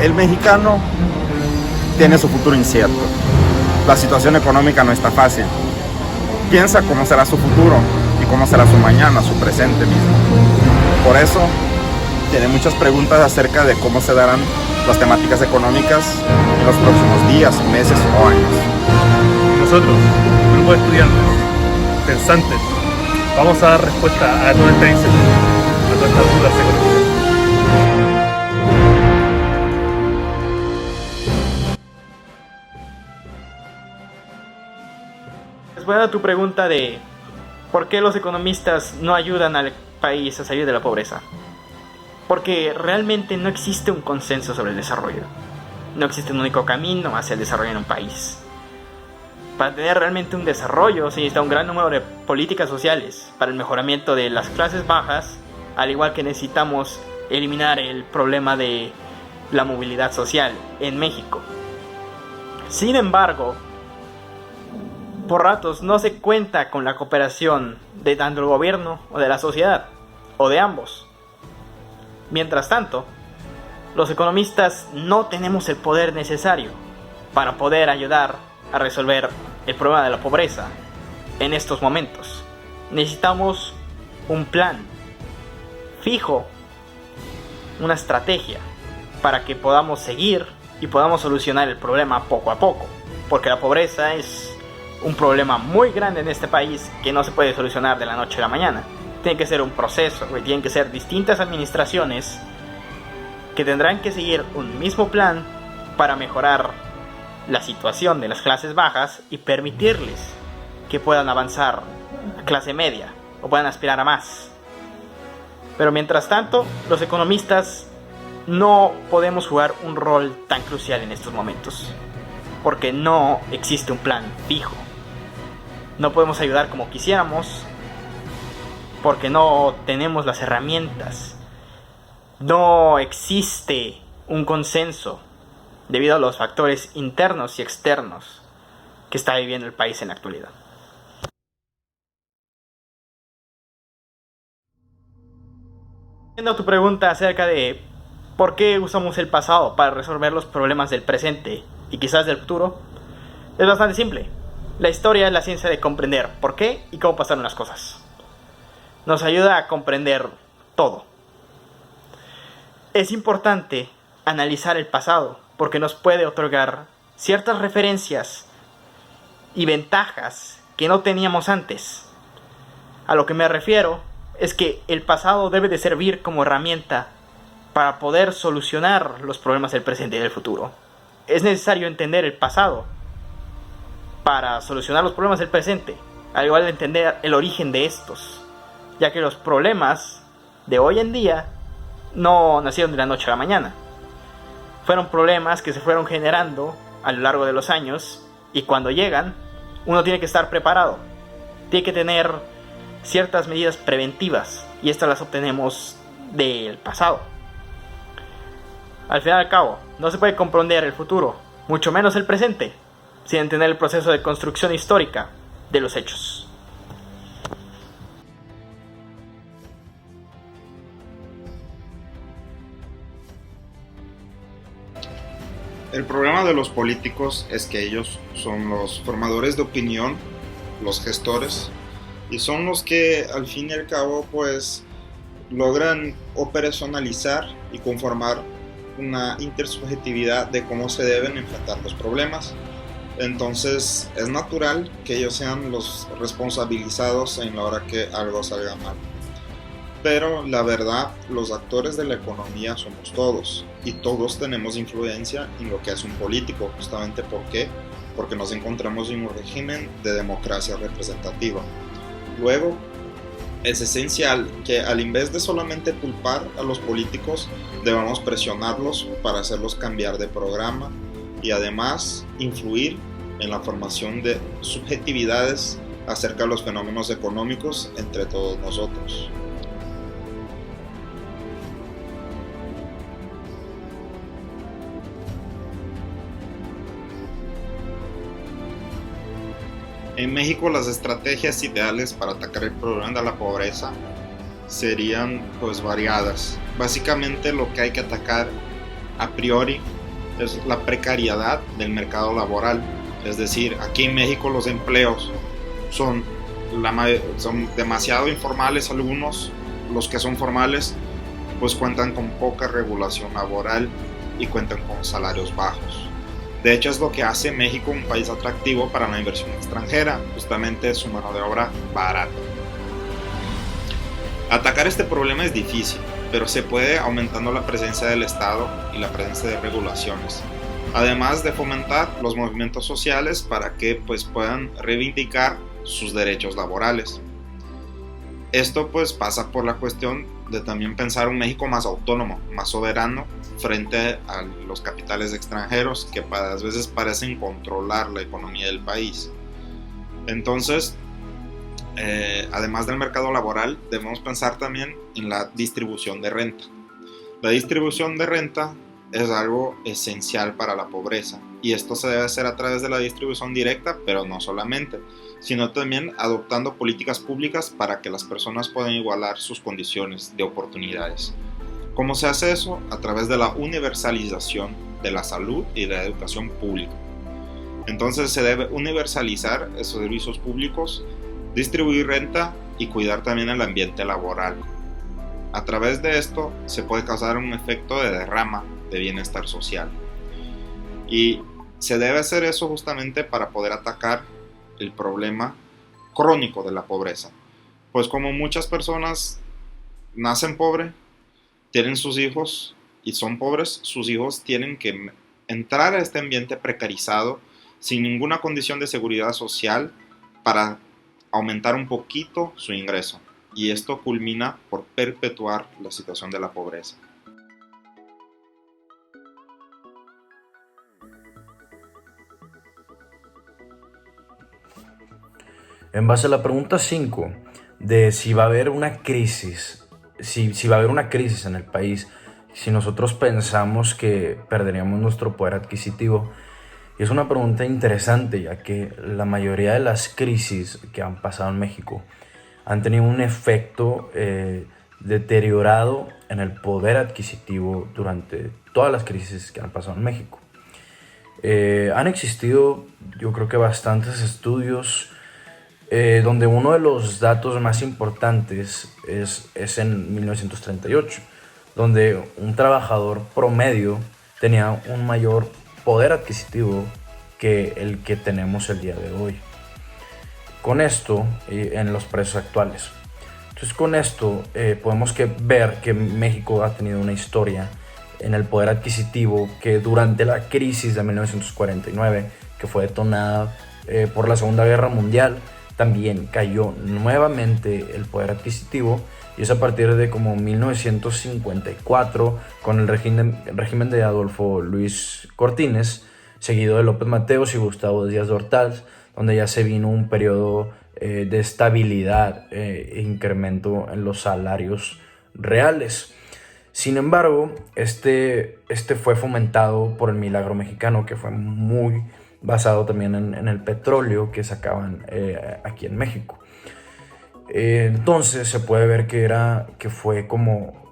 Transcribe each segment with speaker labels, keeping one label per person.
Speaker 1: El mexicano tiene su futuro incierto. La situación económica no está fácil. Piensa cómo será su futuro y cómo será su mañana, su presente mismo. Por eso, tiene muchas preguntas acerca de cómo se darán las temáticas económicas en los próximos días, meses o años.
Speaker 2: Nosotros, grupo de estudiantes, pensantes, vamos a dar respuesta a toda esta incertidumbre, a todas estas dudas económicas.
Speaker 3: Respondiendo a tu pregunta de por qué los economistas no ayudan al país a salir de la pobreza. Porque realmente no existe un consenso sobre el desarrollo. No existe un único camino hacia el desarrollo en un país. Para tener realmente un desarrollo se necesita un gran número de políticas sociales para el mejoramiento de las clases bajas, al igual que necesitamos eliminar el problema de la movilidad social en México. Sin embargo, por ratos no se cuenta con la cooperación de tanto el gobierno o de la sociedad, o de ambos. Mientras tanto, los economistas no tenemos el poder necesario para poder ayudar a resolver el problema de la pobreza en estos momentos. Necesitamos un plan fijo, una estrategia para que podamos seguir y podamos solucionar el problema poco a poco, porque la pobreza es un problema muy grande en este país que no se puede solucionar de la noche a la mañana. Tiene que ser un proceso, tienen que ser distintas administraciones que tendrán que seguir un mismo plan para mejorar la situación de las clases bajas y permitirles que puedan avanzar a clase media o puedan aspirar a más. Pero mientras tanto, los economistas no podemos jugar un rol tan crucial en estos momentos, porque no existe un plan fijo. No podemos ayudar como quisiéramos, porque no tenemos las herramientas. No existe un consenso debido a los factores internos y externos que está viviendo el país en la actualidad. Viendo tu pregunta acerca de por qué usamos el pasado para resolver los problemas del presente y quizás del futuro, es bastante simple. La historia es la ciencia de comprender por qué y cómo pasaron las cosas. Nos ayuda a comprender todo. Es importante analizar el pasado porque nos puede otorgar ciertas referencias y ventajas que no teníamos antes. A lo que me refiero es que el pasado debe de servir como herramienta para poder solucionar los problemas del presente y del futuro. Es necesario entender el pasado para solucionar los problemas del presente, al igual de entender el origen de estos, ya que los problemas de hoy en día no nacieron de la noche a la mañana. Fueron problemas que se fueron generando a lo largo de los años y cuando llegan, uno tiene que estar preparado. Tiene que tener ciertas medidas preventivas y estas las obtenemos del pasado. Al fin y al cabo, no se puede comprender el futuro, mucho menos el presente, sin entender el proceso de construcción histórica de los hechos.
Speaker 1: El problema de los políticos es que ellos son los formadores de opinión, los gestores, y son los que al fin y al cabo pues logran operacionalizar y conformar una intersubjetividad de cómo se deben enfrentar los problemas. Entonces es natural que ellos sean los responsabilizados en la hora que algo salga mal. Pero la verdad, los actores de la economía somos todos y todos tenemos influencia en lo que hace un político, justamente porque nos encontramos en un régimen de democracia representativa. Luego, es esencial que al invés de solamente culpar a los políticos, debamos presionarlos para hacerlos cambiar de programa y además influir en la formación de subjetividades acerca de los fenómenos económicos entre todos nosotros. En México las estrategias ideales para atacar el problema de la pobreza serían pues variadas. Básicamente lo que hay que atacar a priori es la precariedad del mercado laboral. Es decir, aquí en México los empleos son demasiado informales algunos, los que son formales pues cuentan con poca regulación laboral y cuentan con salarios bajos. De hecho es lo que hace México un país atractivo para la inversión extranjera, justamente su mano de obra barata. Atacar este problema es difícil, pero se puede aumentando la presencia del Estado y la presencia de regulaciones, además de fomentar los movimientos sociales para que pues puedan reivindicar sus derechos laborales. Esto pues pasa por la cuestión de también pensar un México más autónomo, más soberano frente a los capitales extranjeros que a veces parecen controlar la economía del país. Entonces, además del mercado laboral, debemos pensar también en la distribución de renta. La distribución de renta es algo esencial para la pobreza y esto se debe hacer a través de la distribución directa, pero no solamente, sino también adoptando políticas públicas para que las personas puedan igualar sus condiciones de oportunidades. ¿Cómo se hace eso? A través de la universalización de la salud y de la educación pública. Entonces se debe universalizar esos servicios públicos, distribuir renta y cuidar también el ambiente laboral. A través de esto se puede causar un efecto de derrama de bienestar social. Y se debe hacer eso justamente para poder atacar el problema crónico de la pobreza. Pues como muchas personas nacen pobres, tienen sus hijos y son pobres, sus hijos tienen que entrar a este ambiente precarizado sin ninguna condición de seguridad social para aumentar un poquito su ingreso. Y esto culmina por perpetuar la situación de la pobreza.
Speaker 4: En base a la pregunta 5 de si va a haber una crisis, si va a haber una crisis en el país, si nosotros pensamos que perderíamos nuestro poder adquisitivo, es una pregunta interesante, ya que la mayoría de las crisis que han pasado en México han tenido un efecto deteriorado en el poder adquisitivo durante todas las crisis que han pasado en México. Han existido, yo creo que bastantes estudios donde uno de los datos más importantes es en 1938, donde un trabajador promedio tenía un mayor poder adquisitivo que el que tenemos el día de hoy. Con esto, en los precios actuales. Entonces, con esto podemos ver que México ha tenido una historia en el poder adquisitivo que durante la crisis de 1949, que fue detonada por la Segunda Guerra Mundial, también cayó nuevamente el poder adquisitivo, y es a partir de como 1954 con el régimen de Adolfo Luis Cortines, seguido de López Mateos y Gustavo Díaz de Ordaz, donde ya se vino un periodo de estabilidad e incremento en los salarios reales. Sin embargo, este fue fomentado por el milagro mexicano, que fue muy basado también en el petróleo que sacaban aquí en México. Entonces se puede ver que fue como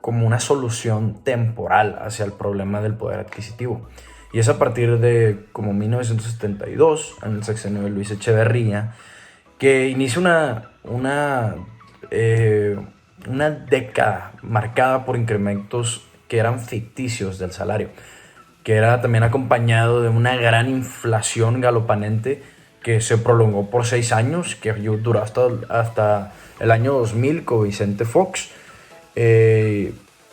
Speaker 4: una solución temporal hacia el problema del poder adquisitivo. Y es a partir de como 1972, en el sexenio de Luis Echeverría, que inicia una década marcada por incrementos que eran ficticios del salario, que era también acompañado de una gran inflación galopante que se prolongó por 6 años, que duró hasta el año 2000 con Vicente Fox,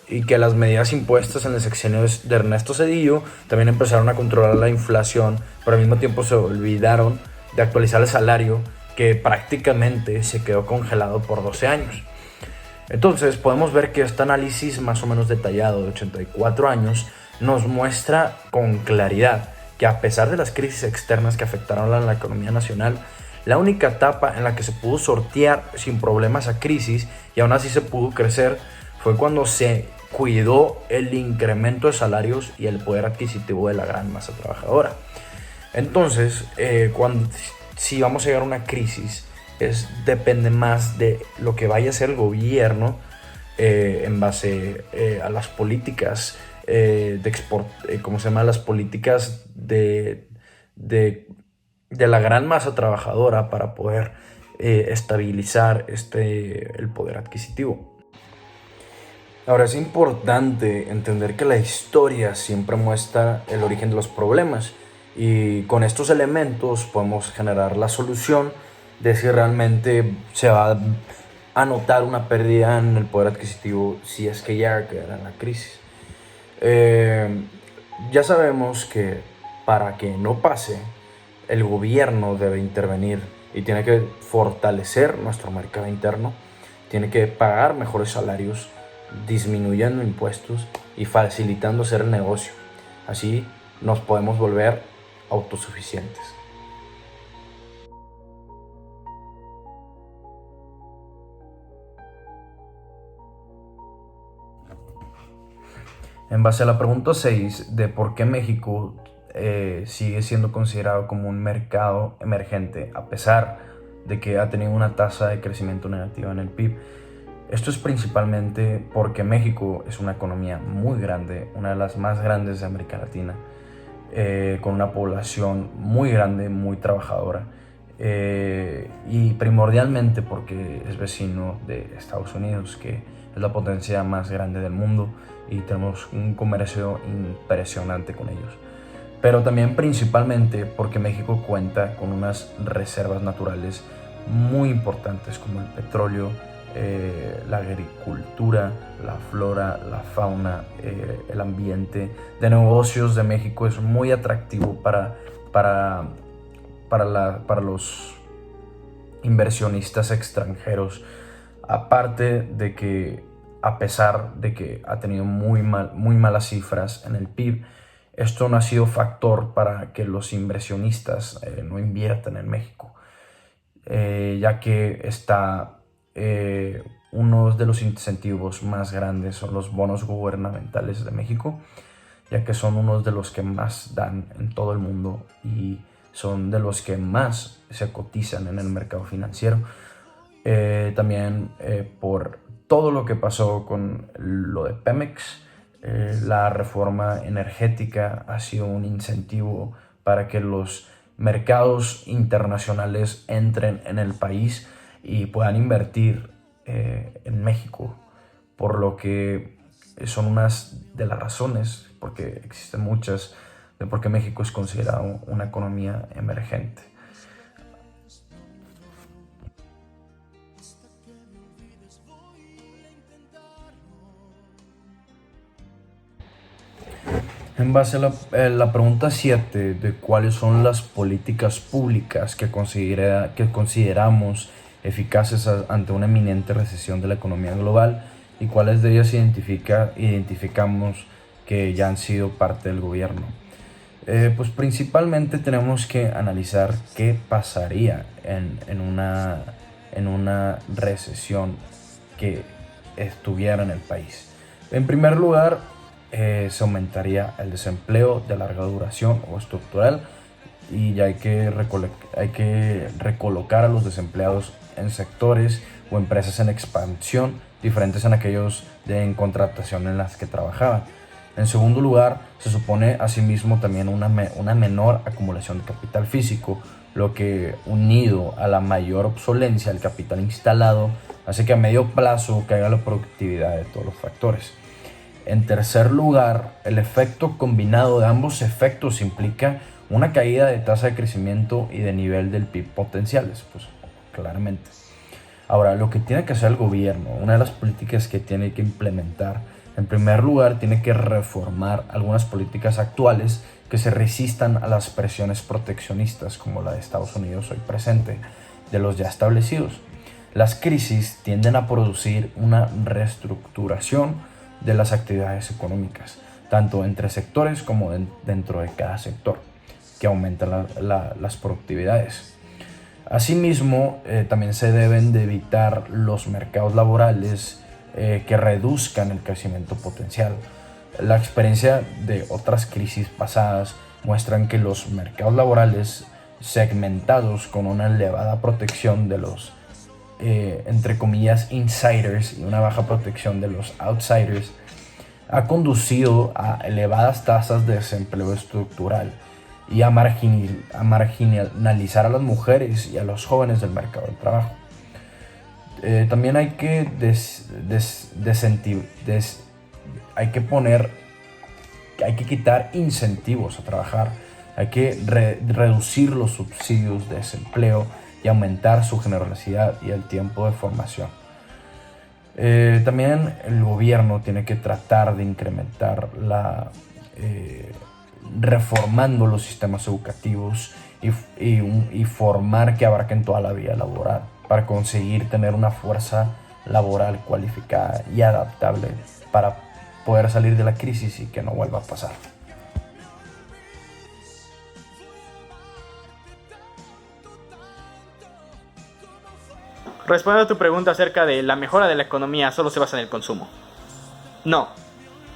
Speaker 4: y que las medidas impuestas en el sexenio de Ernesto Zedillo también empezaron a controlar la inflación, pero al mismo tiempo se olvidaron de actualizar el salario, que prácticamente se quedó congelado por 12 años. Entonces podemos ver que este análisis más o menos detallado de 84 años nos muestra con claridad que a pesar de las crisis externas que afectaron a la economía nacional, la única etapa en la que se pudo sortear sin problemas a crisis y aún así se pudo crecer fue cuando se cuidó el incremento de salarios y el poder adquisitivo de la gran masa trabajadora. Entonces, si vamos a llegar a una crisis, depende más de lo que vaya a hacer el gobierno en base a las políticas de export, ¿cómo se llama? Las políticas de la gran masa trabajadora para poder estabilizar el poder adquisitivo. Ahora, es importante entender que la historia siempre muestra el origen de los problemas, y con estos elementos podemos generar la solución de si realmente se va a notar una pérdida en el poder adquisitivo si es que ya queda en la crisis. Ya sabemos que para que no pase, el gobierno debe intervenir y tiene que fortalecer nuestro mercado interno, tiene que pagar mejores salarios, disminuyendo impuestos y facilitando hacer el negocio. Así nos podemos volver autosuficientes. En base a la pregunta 6 de por qué México sigue siendo considerado como un mercado emergente a pesar de que ha tenido una tasa de crecimiento negativa en el PIB, esto es principalmente porque México es una economía muy grande, una de las más grandes de América Latina, con una población muy grande, muy trabajadora, y primordialmente porque es vecino de Estados Unidos, que es la potencia más grande del mundo, y tenemos un comercio impresionante con ellos. Pero también principalmente porque México cuenta con unas reservas naturales muy importantes como el petróleo, la agricultura, la flora, la fauna, el ambiente de negocios de México es muy atractivo para los inversionistas extranjeros. Aparte de que, a pesar de que ha tenido muy malas cifras en el PIB, esto no ha sido factor para que los inversionistas no inviertan en México, ya que uno de los incentivos más grandes son los bonos gubernamentales de México, ya que son unos de los que más dan en todo el mundo y son de los que más se cotizan en el mercado financiero. También por todo lo que pasó con lo de Pemex, la reforma energética ha sido un incentivo para que los mercados internacionales entren en el país y puedan invertir en México, por lo que son unas de las razones, porque existen muchas, de por qué México es considerado una economía emergente. En base a la pregunta 7 de cuáles son las políticas públicas que consideramos eficaces ante una eminente recesión de la economía global y cuáles de ellas identificamos que ya han sido parte del gobierno. Pues principalmente tenemos que analizar qué pasaría en una recesión que estuviera en el país. En primer lugar, se aumentaría el desempleo de larga duración o estructural, y ya hay que recolocar a los desempleados en sectores o empresas en expansión diferentes en aquellos en contratación en las que trabajaban. En segundo lugar, se supone asimismo también una menor acumulación de capital físico, lo que, unido a la mayor obsolencia del capital instalado, hace que a medio plazo caiga la productividad de todos los factores. En tercer lugar, el efecto combinado de ambos efectos implica una caída de tasa de crecimiento y de nivel del PIB potenciales, pues claramente. Ahora, lo que tiene que hacer el gobierno, una de las políticas que tiene que implementar, en primer lugar, tiene que reformar algunas políticas actuales que se resistan a las presiones proteccionistas, como la de Estados Unidos hoy presente, de los ya establecidos. Las crisis tienden a producir una reestructuración de las actividades económicas, tanto entre sectores como dentro de cada sector, que aumenta las productividades. Asimismo, también se deben de evitar los mercados laborales que reduzcan el crecimiento potencial. La experiencia de otras crisis pasadas muestran que los mercados laborales segmentados con una elevada protección de los, entre comillas, insiders y una baja protección de los outsiders, ha conducido a elevadas tasas de desempleo estructural y a marginalizar a las mujeres y a los jóvenes del mercado del trabajo. También hay que hay que quitar incentivos a trabajar, hay que reducir los subsidios de desempleo y aumentar su generosidad y el tiempo de formación. También el gobierno tiene que tratar de incrementar reformando los sistemas educativos y formar que abarquen toda la vida laboral para conseguir tener una fuerza laboral cualificada y adaptable para poder salir de la crisis y que no vuelva a pasar.
Speaker 3: Respondiendo a tu pregunta acerca de la mejora de la economía solo se basa en el consumo. No,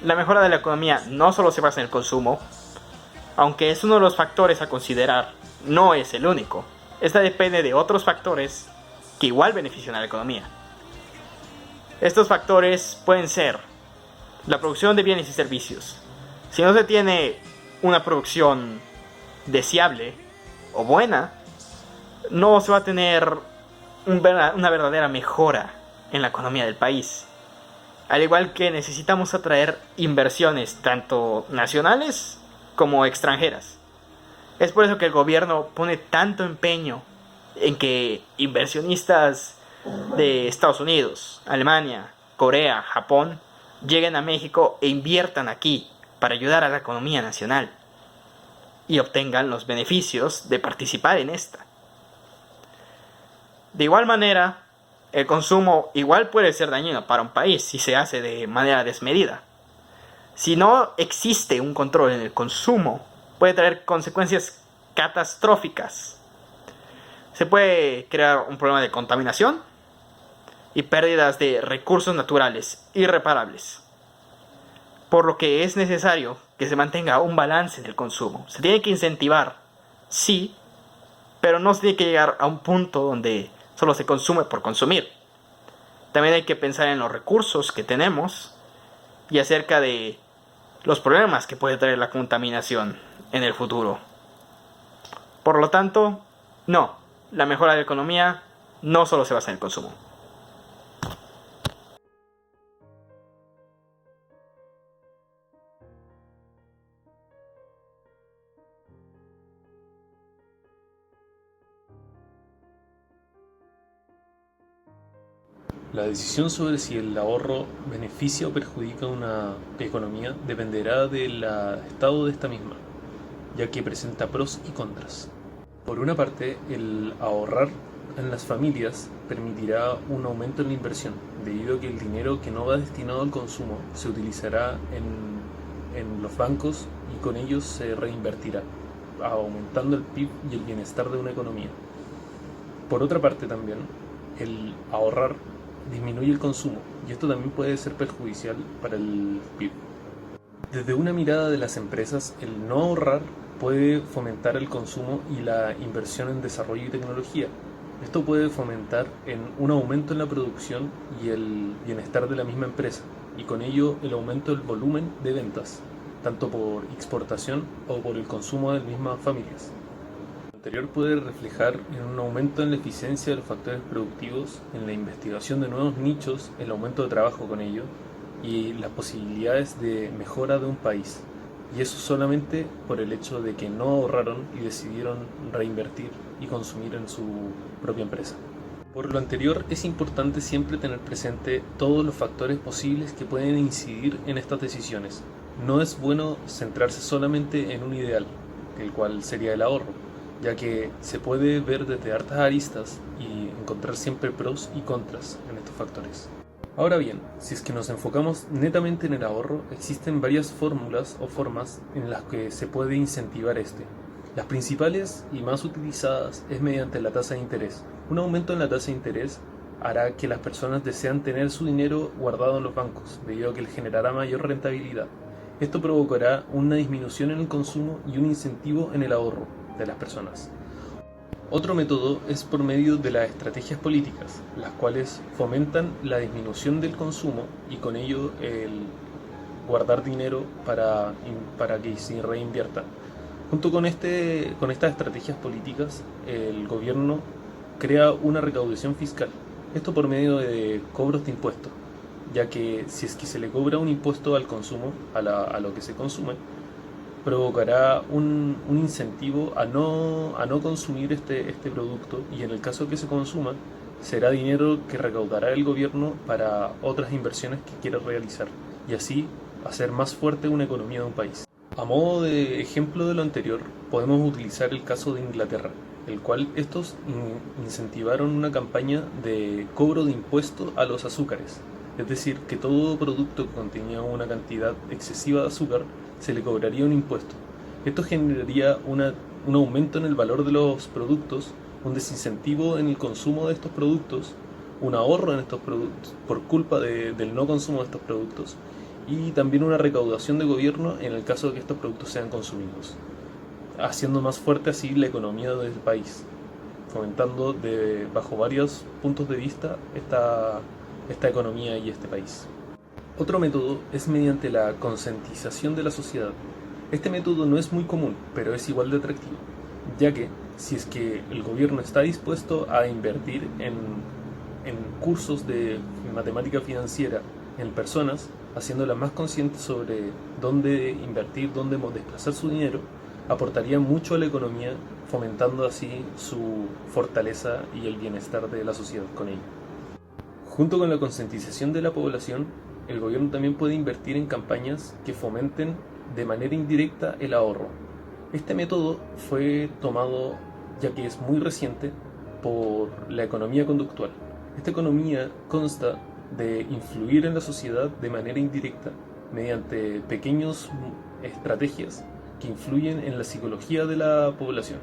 Speaker 3: la mejora de la economía no solo se basa en el consumo, aunque es uno de los factores a considerar, no es el único. Esta depende de otros factores que igual benefician a la economía. Estos factores pueden ser la producción de bienes y servicios. Si no se tiene una producción deseable o buena, no se va a tener una verdadera mejora en la economía del país. Al igual que necesitamos atraer inversiones tanto nacionales como extranjeras. Es por eso que el gobierno pone tanto empeño en que inversionistas de Estados Unidos, Alemania, Corea, Japón lleguen a México e inviertan aquí para ayudar a la economía nacional y obtengan los beneficios de participar en esta. De igual manera, el consumo igual puede ser dañino para un país si se hace de manera desmedida. Si no existe un control en el consumo, puede traer consecuencias catastróficas. Se puede crear un problema de contaminación y pérdidas de recursos naturales irreparables. Por lo que es necesario que se mantenga un balance en el consumo. Se tiene que incentivar, sí, pero no se tiene que llegar a un punto donde solo se consume por consumir. También hay que pensar en los recursos que tenemos y acerca de los problemas que puede traer la contaminación en el futuro. Por lo tanto, no, la mejora de la economía no solo se basa en el consumo.
Speaker 2: La decisión sobre si el ahorro beneficia o perjudica una economía dependerá del estado de esta misma, ya que presenta pros y contras. Por una parte, el ahorrar en las familias permitirá un aumento en la inversión, debido a que el dinero que no va destinado al consumo se utilizará en los bancos y con ellos se reinvertirá, aumentando el PIB y el bienestar de una economía. Por otra parte también, el ahorrar disminuye el consumo y esto también puede ser perjudicial para el PIB. Desde una mirada de las empresas, el no ahorrar puede fomentar el consumo y la inversión en desarrollo y tecnología. Esto puede fomentar en un aumento en la producción y el bienestar de la misma empresa y con ello el aumento del volumen de ventas, tanto por exportación o por el consumo de las mismas familias. Lo anterior puede reflejar en un aumento en la eficiencia de los factores productivos, en la investigación de nuevos nichos, el aumento de trabajo con ello y las posibilidades de mejora de un país. Y eso solamente por el hecho de que no ahorraron y decidieron reinvertir y consumir en su propia empresa. Por lo anterior, es importante siempre tener presente todos los factores posibles que pueden incidir en estas decisiones. No es bueno centrarse solamente en un ideal, el cual sería el ahorro, ya que se puede ver desde hartas aristas y encontrar siempre pros y contras en estos factores. Ahora bien, si es que nos enfocamos netamente en el ahorro, existen varias fórmulas o formas en las que se puede incentivar este. Las principales y más utilizadas es mediante la tasa de interés. Un aumento en la tasa de interés hará que las personas desean tener su dinero guardado en los bancos, debido a que les generará mayor rentabilidad. Esto provocará una disminución en el consumo y un incentivo en el ahorro de las personas. Otro método es por medio de las estrategias políticas, las cuales fomentan la disminución del consumo y con ello el guardar dinero para que se reinvierta. Junto con estas estrategias políticas, el gobierno crea una recaudación fiscal, esto por medio de cobros de impuestos, ya que si es que se le cobra un impuesto al consumo, a lo que se consume, provocará un incentivo a no consumir este producto, y en el caso que se consuma, será dinero que recaudará el gobierno para otras inversiones que quiera realizar, y así hacer más fuerte una economía de un país. A modo de ejemplo de lo anterior, podemos utilizar el caso de Inglaterra, el cual estos incentivaron una campaña de cobro de impuestos a los azúcares, es decir, que todo producto que contenía una cantidad excesiva de azúcar se le cobraría un impuesto. Esto generaría un aumento en el valor de los productos, un desincentivo en el consumo de estos productos, un ahorro en estos productos por culpa del no consumo de estos productos, y también una recaudación de gobierno en el caso de que estos productos sean consumidos, haciendo más fuerte así la economía del país, fomentando bajo varios puntos de vista esta economía y este país. Otro método es mediante la concientización de la sociedad. Este método no es muy común, pero es igual de atractivo, ya que si es que el gobierno está dispuesto a invertir en cursos de matemática financiera en personas, haciéndolas más conscientes sobre dónde invertir, dónde desplazar su dinero, aportaría mucho a la economía, fomentando así su fortaleza y el bienestar de la sociedad con ello. Junto con la concientización de la población, el gobierno también puede invertir en campañas que fomenten de manera indirecta el ahorro. Este método fue tomado, ya que es muy reciente, por la economía conductual. Esta economía consta de influir en la sociedad de manera indirecta mediante pequeñas estrategias que influyen en la psicología de la población.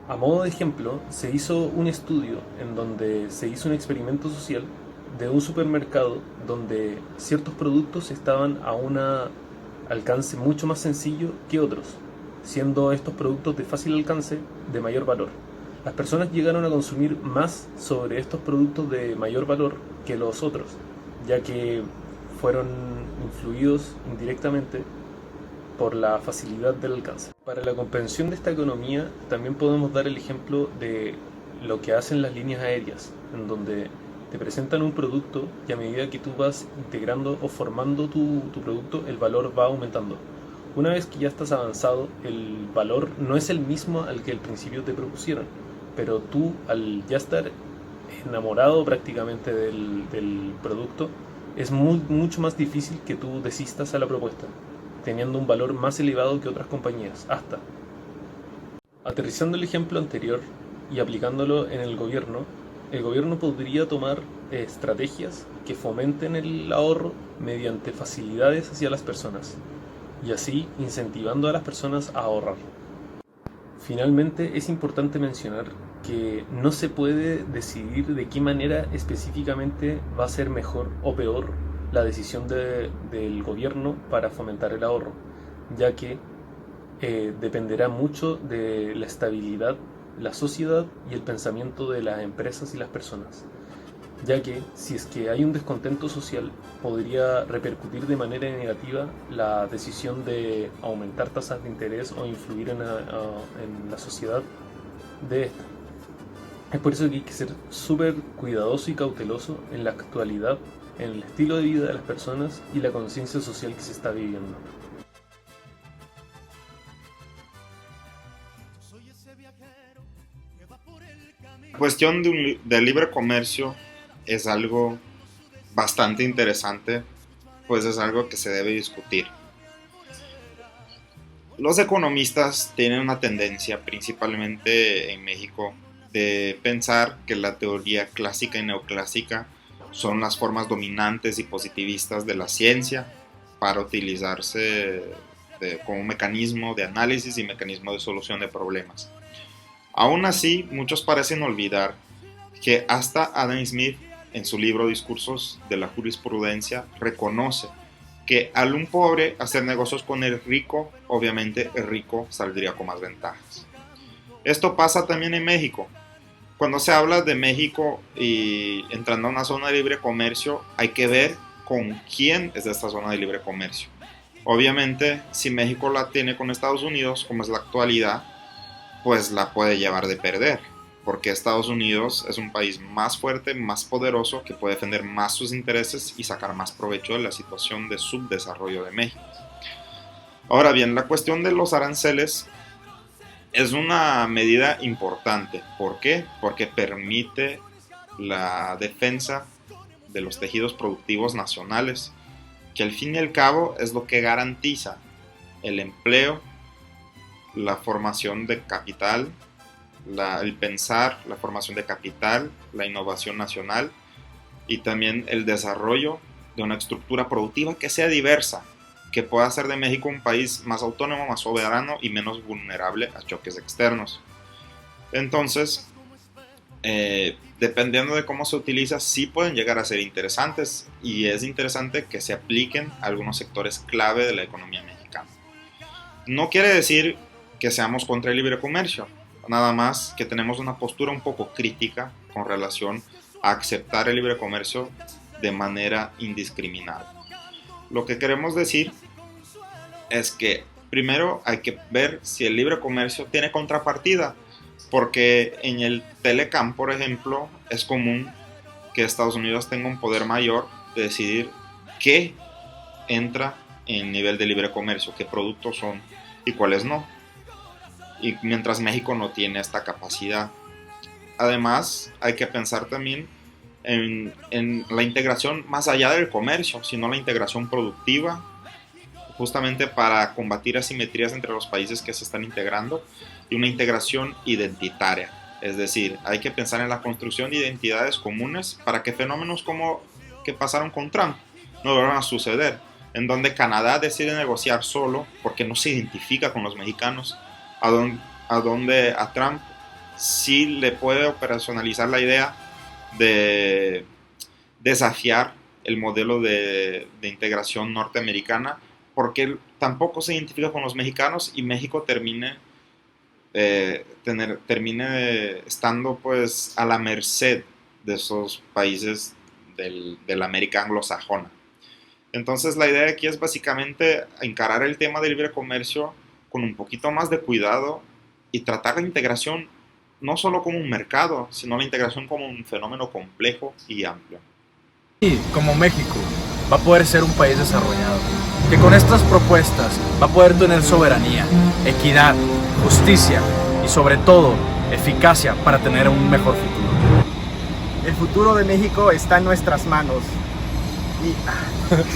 Speaker 2: A modo de ejemplo, se hizo un estudio en donde se hizo un experimento social de un supermercado donde ciertos productos estaban a un alcance mucho más sencillo que otros, siendo estos productos de fácil alcance de mayor valor. Las personas llegaron a consumir más sobre estos productos de mayor valor que los otros, ya que fueron influidos indirectamente por la facilidad del alcance. Para la comprensión de esta economía también podemos dar el ejemplo de lo que hacen las líneas aéreas, en donde te presentan un producto y a medida que tú vas integrando o formando tu producto, el valor va aumentando. Una vez que ya estás avanzado, el valor no es el mismo al que al principio te propusieron, pero tú, al ya estar enamorado prácticamente del producto, es mucho más difícil que tú desistas a la propuesta, teniendo un valor más elevado que otras compañías, hasta. Aterrizando el ejemplo anterior y aplicándolo en el gobierno podría tomar estrategias que fomenten el ahorro mediante facilidades hacia las personas, y así incentivando a las personas a ahorrar. Finalmente, es importante mencionar que no se puede decidir de qué manera específicamente va a ser mejor o peor la decisión del gobierno para fomentar el ahorro, ya que dependerá mucho de la estabilidad, la sociedad y el pensamiento de las empresas y las personas, ya que si es que hay un descontento social, podría repercutir de manera negativa la decisión de aumentar tasas de interés o influir en la sociedad de esta. Es por eso que hay que ser súper cuidadoso y cauteloso en la actualidad, en el estilo de vida de las personas y la conciencia social que se está viviendo.
Speaker 1: La cuestión del libre comercio es algo bastante interesante, pues es algo que se debe discutir. Los economistas tienen una tendencia, principalmente en México, de pensar que la teoría clásica y neoclásica son las formas dominantes y positivistas de la ciencia para utilizarse como mecanismo de análisis y mecanismo de solución de problemas. Aún así, muchos parecen olvidar que hasta Adam Smith, en su libro Discursos de la Jurisprudencia, reconoce que al un pobre hacer negocios con el rico, obviamente el rico saldría con más ventajas. Esto pasa también en México. Cuando se habla de México y entrando a una zona de libre comercio, hay que ver con quién es de esta zona de libre comercio. Obviamente, si México la tiene con Estados Unidos, como es la actualidad, pues la puede llevar de perder, porque Estados Unidos es un país más fuerte, más poderoso, que puede defender más sus intereses y sacar más provecho de la situación de subdesarrollo de México. Ahora bien, la cuestión de los aranceles es una medida importante. ¿Por qué? Porque permite la defensa de los tejidos productivos nacionales, que al fin y al cabo es lo que garantiza el empleo, la formación de capital, el pensar, la formación de capital, la innovación nacional y también el desarrollo de una estructura productiva que sea diversa, que pueda hacer de México un país más autónomo, más soberano y menos vulnerable a choques externos. Entonces, dependiendo de cómo se utiliza, sí pueden llegar a ser interesantes, y es interesante que se apliquen a algunos sectores clave de la economía mexicana. No quiere decir que seamos contra el libre comercio, nada más que tenemos una postura un poco crítica con relación a aceptar el libre comercio de manera indiscriminada. Lo que queremos decir es que primero hay que ver si el libre comercio tiene contrapartida, porque en el Telecam, por ejemplo, es común que Estados Unidos tenga un poder mayor de decidir qué entra en nivel de libre comercio, qué productos son y cuáles no. Y mientras México no tiene esta capacidad. Además, hay que pensar también en la integración más allá del comercio, sino la integración productiva, justamente para combatir asimetrías entre los países que se están integrando, y una integración identitaria. Es decir, hay que pensar en la construcción de identidades comunes para que fenómenos como que pasaron con Trump no vuelvan a suceder, en donde Canadá decide negociar solo porque no se identifica con los mexicanos, a donde a Trump sí le puede operacionalizar la idea de desafiar el modelo de integración norteamericana, porque él tampoco se identifica con los mexicanos y México termine estando pues a la merced de esos países de la América anglosajona. Entonces la idea aquí es básicamente encarar el tema del libre comercio con un poquito más de cuidado y tratar la integración no solo como un mercado, sino la integración como un fenómeno complejo y amplio.
Speaker 5: Y como México va a poder ser un país desarrollado, que con estas propuestas va a poder tener soberanía, equidad, justicia y sobre todo eficacia para tener un mejor futuro.
Speaker 6: El futuro de México está en nuestras manos.